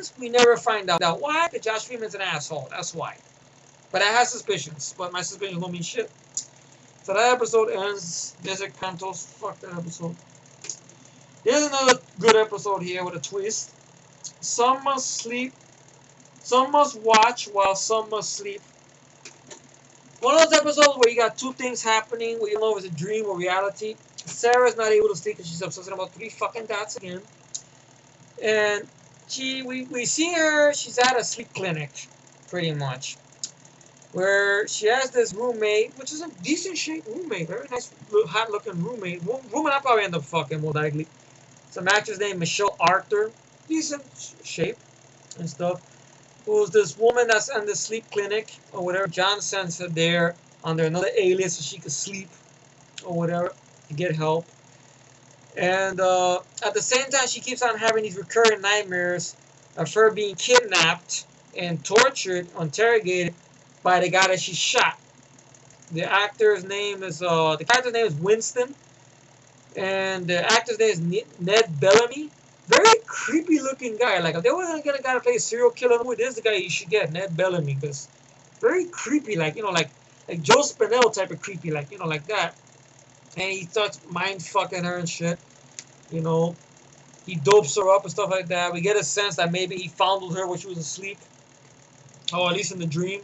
happens? We never find out. Why? Because Josh Freeman's an asshole. That's why. But I have suspicions. But my suspicions don't mean shit. So that episode ends. Desert Cantos. Fuck that episode. Here's another good episode here with a twist. Some must sleep. Some must watch while some must sleep. One of those episodes where you got two things happening, where you don't know if it's a dream or reality. Sarah's not able to sleep because she's obsessing about 3 fucking dots again. And we see her, she's at a sleep clinic, pretty much. Where she has this roommate, which is a decent shaped roommate, very nice, hot looking roommate. Woman I probably end up fucking, more likely. Some actress named Michelle Arthur, decent shape and stuff. Who's this woman that's in the sleep clinic or whatever. John sends her there under another alias so she could sleep or whatever to get help. And at the same time, she keeps on having these recurring nightmares of her being kidnapped and tortured, interrogated by the guy that she shot. The actor's name is the character's name is Winston, and the actor's name is Ned Bellamy. Very creepy looking guy. Like if they were gonna get a guy to play a serial killer movie, this is the guy you should get, Ned Bellamy, because very creepy, like like Joe Spinell type of creepy, like like that. And he starts mind fucking her and shit. He dopes her up and stuff like that. We get a sense that maybe he fondled her when she was asleep, or at least in the dream.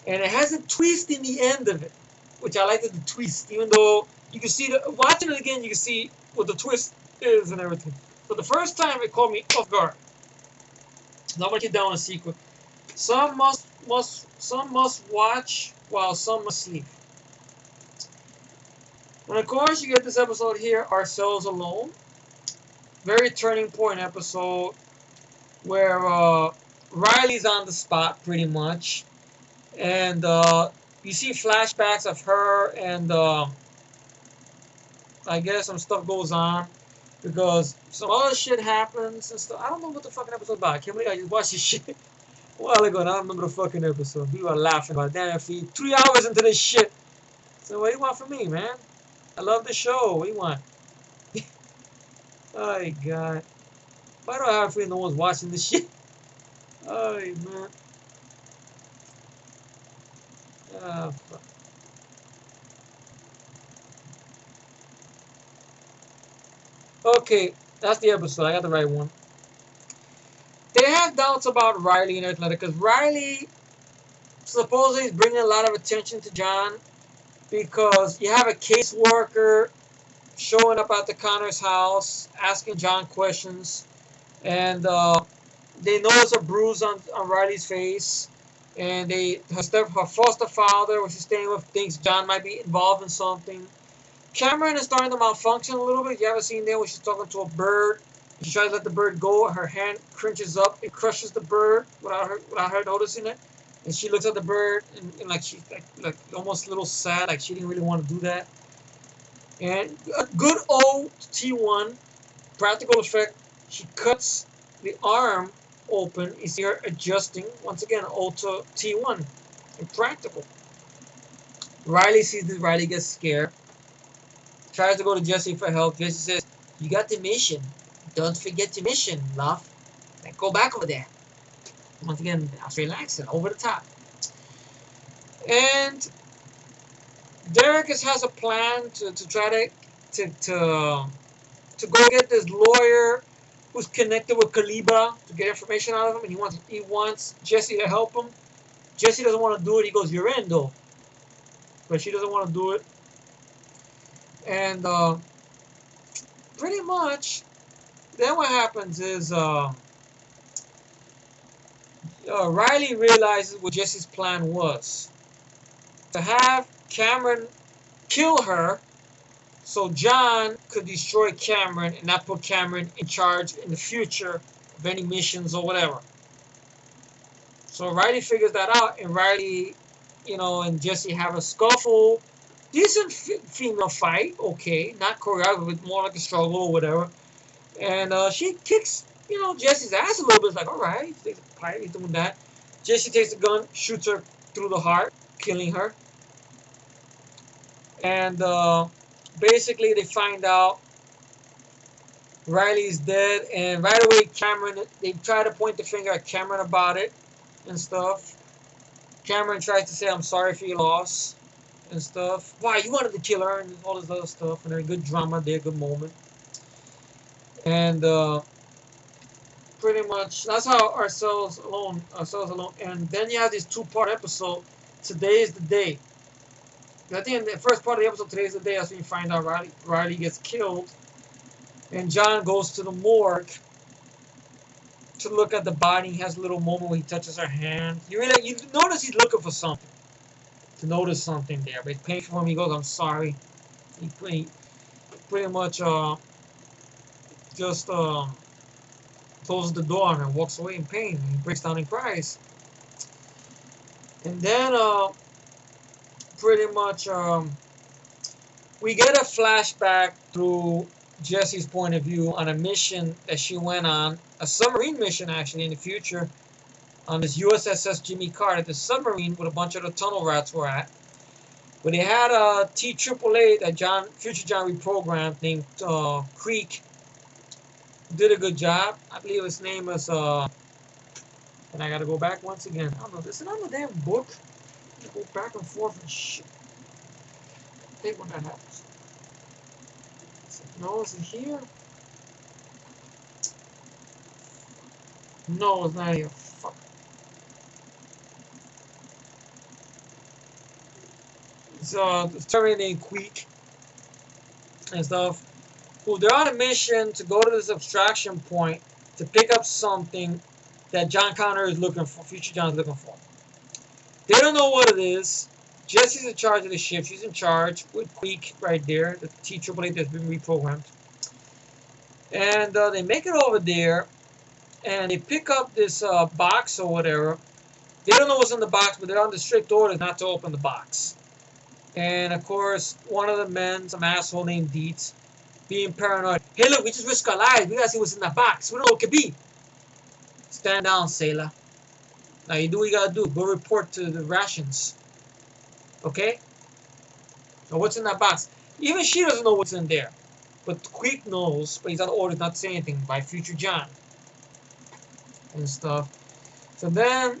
And it has a twist in the end of it, which I like the twist, even though you can see watching it again, you can see what the twist is and everything. But the first time it caught me off guard. Not much down a secret. Some must watch while some must sleep. And of course, you get this episode here, Ourselves Alone. Very turning point episode where Riley's on the spot pretty much, and you see flashbacks of her, and I guess some stuff goes on because some other shit happens and stuff. I don't know what the fucking episode about. I can't believe I just watched this shit a while ago and I don't remember the fucking episode. People are laughing about it. Damn, 3 hours into this shit. So what do you want from me, man? I love the show. What do you want? Oh, God. Why do I have a feeling no one's watching this shit? Oh, man. Oh, fuck. Okay, that's the episode. I got the right one. They have doubts about Riley and everything like that because Riley supposedly is bringing a lot of attention to John because you have a caseworker showing up at the Connor's house, asking John questions, and they notice a bruise on Riley's face, and her foster father, which she's staying with, thinks John might be involved in something. Cameron is starting to malfunction a little bit. You haven't seen there when she's talking to a bird. She tries to let the bird go. Her hand crunches up and crushes the bird without her noticing it. And she looks at the bird and like she's like almost a little sad, like she didn't really want to do that. And a good old T1 practical effect. She cuts the arm open. You see her adjusting once again. Old T1 and practical. Riley sees this. Riley gets scared. Tries to go to Jesse for help. Jesse says, "You got the mission. Don't forget your mission, love. Then go back over there." Once again, Australian accent, over the top. And Derek has a plan to try to go get this lawyer who's connected with Kaliba to get information out of him, and he wants Jesse to help him. Jesse doesn't want to do it. He goes, "You're in, though," but she doesn't want to do it. And pretty much, then what happens is Riley realizes what Jesse's plan was. To have Cameron kill her so John could destroy Cameron and not put Cameron in charge in the future of any missions or whatever. So Riley figures that out, and Riley, and Jesse have a scuffle. Decent female fight, okay. Not choreographed, but more like a struggle or whatever. And she kicks, Jesse's ass a little bit. It's like, all right, he's doing that. Jesse takes the gun, shoots her through the heart, killing her. And basically they find out Riley's dead, and right away Cameron, they try to point the finger at Cameron about it and stuff. Cameron tries to say, I'm sorry for your loss and stuff. Why, you wanted to kill her and all this other stuff. And then good drama there, good moment. And pretty much, that's how Ourselves Alone. And then you have this two-part episode. Today is the day. I think in the first part of the episode, today is the day, that's when you find out Riley gets killed. And John goes to the morgue to look at the body. He has a little moment where he touches her hand. You notice he's looking for something. To notice something there. But it's painful for him. He goes, I'm sorry. He pretty much just closes the door on her and walks away in pain. He breaks down and cries. And then pretty much we get a flashback through Jesse's point of view on a mission that she went on, a submarine mission actually in the future, on this USS Jimmy Carter, the submarine with a bunch of the tunnel rats were at. But they had a T-888 that future John reprogrammed named Creek. Did a good job. I believe his name is and I gotta go back once again. I don't know, this is not a damn book. I go back and forth and shit. I hate when that happens. No, is it here? No, it's not here. Fuck. It's Terminator Queek and stuff. Well, they're on a mission to go to this abstraction point to pick up something that John Connor is looking for, future John is looking for. They don't know what it is. Jesse's in charge of the ship. She's in charge with Queek right there, the T-888 that's been reprogrammed. And they make it over there, and they pick up this box or whatever. They don't know what's in the box, but they're under strict orders not to open the box. And of course, one of the men, some asshole named Dietz, being paranoid. Hey, look, we just risked our lives. We gotta see what's in that box. We don't know what it could be. Stand down, sailor. Now you do what you gotta do. Go report to the rations. Okay? Now what's in that box? Even she doesn't know what's in there. But Queek knows, but he's on orders not to say anything by future John. And stuff. So then,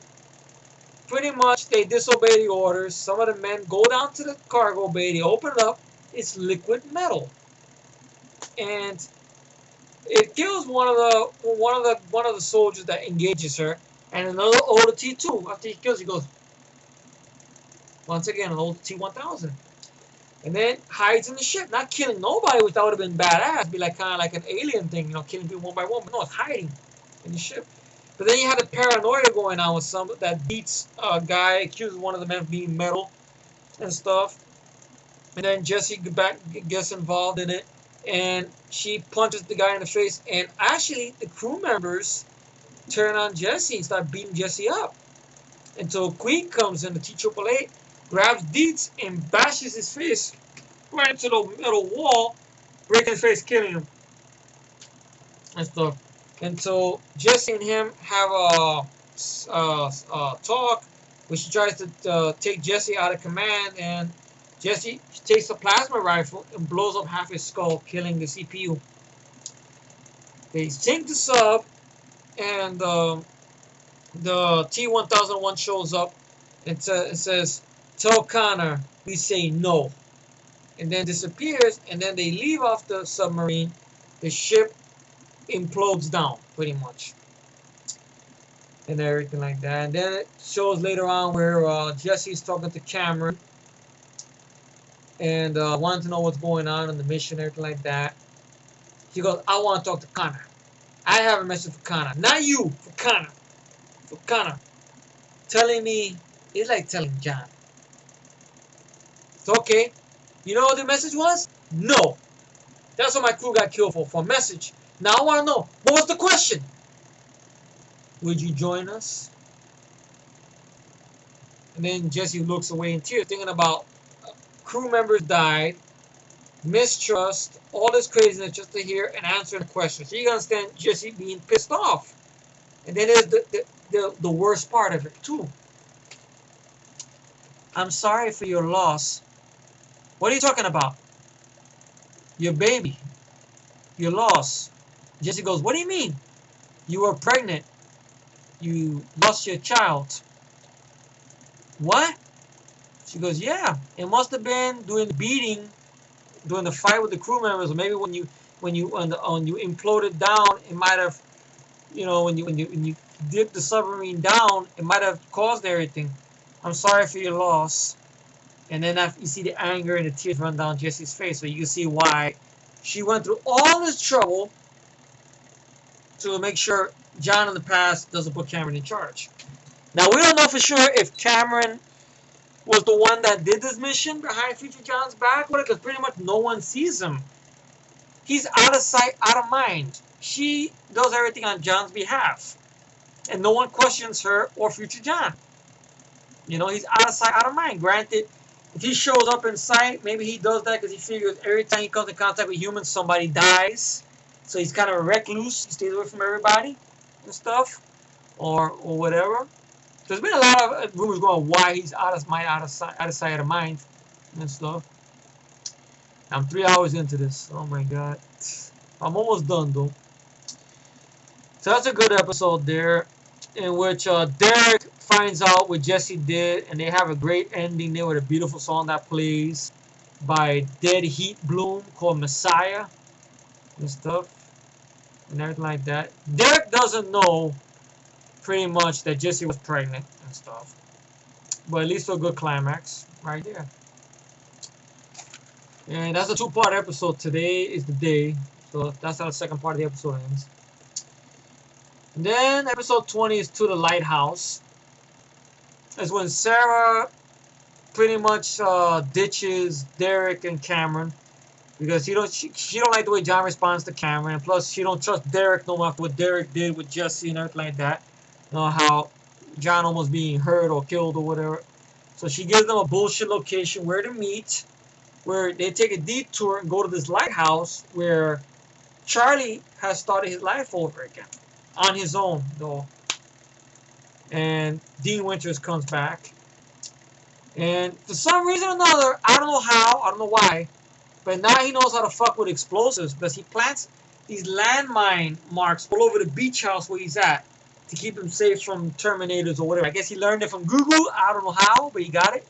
pretty much they disobey the orders. Some of the men go down to the cargo bay. They open it up. It's liquid metal. And it kills one of the soldiers that engages her, and another older T2. After he kills, he goes once again an old T-1000, and then hides in the ship, not killing nobody, which that would have been badass. Be like kind of like an alien thing, killing people one by one. But no, it's hiding in the ship. But then you had the paranoia going on with some that beats guy accuses one of the men of being metal and stuff, and then Jesse gets involved in it. And she punches the guy in the face. And actually, the crew members turn on Jesse and start beating Jesse up. Until Queek comes in, the T-888, grabs Dietz and bashes his face right into the metal wall, breaking his face, killing him. And stuff. And so Jesse and him have a talk, where she tries to take Jesse out of command, and Jesse takes a plasma rifle and blows up half his skull, killing the CPU. They sink the sub, and the T-1001 shows up. It says, "Tell Connor we say no," and then disappears. And then they leave off the submarine. The ship implodes down, pretty much, and everything like that. And then it shows later on where Jesse's talking to Cameron. And wanted to know what's going on in the mission, everything like that. She goes, I want to talk to Connor. I have a message for Connor. Not you, for Connor. For Connor. Telling me, it's like telling John. It's okay. You know what the message was? No. That's what my crew got killed for a message. Now I want to know, what was the question? Would you join us? And then Jesse looks away in tears, thinking about crew members died, mistrust, all this craziness just to hear and answer the question. So you can understand Jesse being pissed off. And then there's the worst part of it too. I'm sorry for your loss. What are you talking about? Your baby. Your loss. Jesse goes, what do you mean? You were pregnant. You lost your child. What? She goes, yeah. It must have been during the beating, during the fight with the crew members, or maybe when you imploded down, it might have, when you dipped the submarine down, it might have caused everything. I'm sorry for your loss. And then after you see the anger and the tears run down Jesse's face, so you can see why she went through all this trouble to make sure John in the past doesn't put Cameron in charge. Now, we don't know for sure if Cameron was the one that did this mission behind Future John's back, because pretty much no one sees him. He's out of sight, out of mind. She does everything on John's behalf, and no one questions her or Future John. He's out of sight, out of mind. Granted, if he shows up in sight, maybe he does that because he figures every time he comes in contact with humans, somebody dies. So he's kind of a recluse. He stays away from everybody and stuff, or whatever. There's been a lot of rumors going why he's out of mind, out of sight, out of mind, and stuff. I'm 3 hours into this. Oh my god, I'm almost done though. So that's a good episode there, in which Derek finds out what Jesse did, and they have a great ending there with a beautiful song that plays by Dead Heat Bloom called Messiah and stuff and everything like that. Derek doesn't know pretty much that Jesse was pregnant and stuff, but at least a good climax right there. And that's a 2-part episode. Today is the day, so that's how the second part of the episode ends. And then episode 20 is To the Lighthouse. That's when Sarah pretty much ditches Derek and Cameron because she don't like the way John responds to Cameron, and plus she don't trust Derek no more after what Derek did with Jesse and everything like that. How John almost being hurt or killed or whatever. So she gives them a bullshit location where to meet, where they take a detour and go to this lighthouse where Charlie has started his life over again on his own though. And Dean Winters comes back, and for some reason or another, I don't know how, I don't know why, but now he knows how to fuck with explosives because he plants these landmine marks all over the beach house where he's at to keep him safe from Terminators or whatever. I guess he learned it from Google. I don't know how, but he got it.